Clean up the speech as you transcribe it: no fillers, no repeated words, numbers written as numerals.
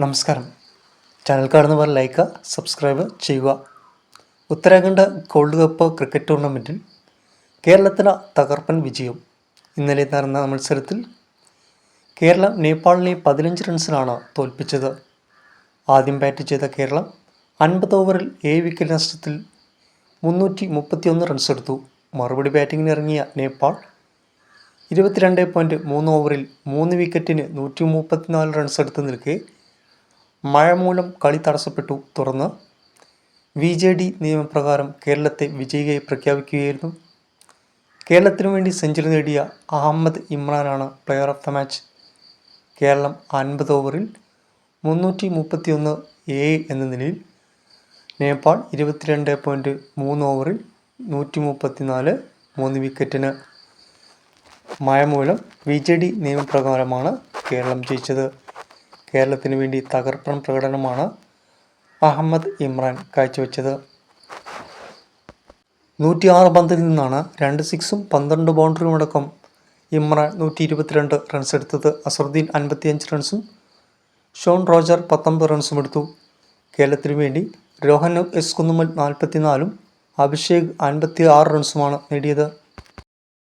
നമസ്കാരം. ചാനൽ കാണുന്നവർ like subscribe ചെയ്യുക. ഉത്തരാഖണ്ഡ് ഗോൾഡ് കപ്പ് ക്രിക്കറ്റ് ടൂർണമെൻറ്റിൽ കേരളത്തിന് തകർപ്പൻ വിജയം. ഇന്നലെ നടന്ന മത്സരത്തിൽ കേരളം നേപ്പാളിനെ 15 റൺസിനാണ് തോൽപ്പിച്ചത്. ആദ്യം ബാറ്റ് ചെയ്ത കേരളം 50 ഓവറിൽ 7 വിക്കറ്റ് നഷ്ടത്തിൽ 331 റൺസ് എടുത്തു. മറുപടി ബാറ്റിങ്ങിന് ഇറങ്ങിയ നേപ്പാൾ 22.3 ഓവറിൽ 3 വിക്കറ്റിന് 134 റൺസ് എടുത്ത് നിൽക്കെ മഴ മൂലം കളി തടസ്സപ്പെട്ടു. തുടർന്ന് VJD നിയമപ്രകാരം കേരളത്തെ വിജയിയായി പ്രഖ്യാപിക്കുകയായിരുന്നു. കേരളത്തിനു വേണ്ടി സെഞ്ചുറി നേടിയ അഹമ്മദ് ഇമ്രാനാണ് player of the match. Keralam 50 ഓവറിൽ 331 എന്ന നിലയിൽ നേപ്പാൾ 22.3 ഓവറിൽ 134 3 വിക്കറ്റിന്. മഴ മൂലം VJD നിയമപ്രകാരമാണ് കേരളം ജയിച്ചത്. കേരളത്തിന് വേണ്ടി തകർപ്പൻ പ്രകടനമാണ് അഹമ്മദ് ഇമ്രാൻ കാഴ്ചവെച്ചത്. 106 പന്തിൽ നിന്നാണ് 2 സിക്സും 12 ബൗണ്ടറിയുമടക്കം ഇമ്രാൻ 122 റൺസ് എടുത്തത്. അസറുദ്ദീൻ 55 റൺസും ഷോൺ റോജർ 19 റൺസും എടുത്തു. കേരളത്തിനു വേണ്ടി രോഹൻ S കുന്നുമ്മൽ 44ഉം അഭിഷേക് 56 റൺസുമാണ് നേടിയത്.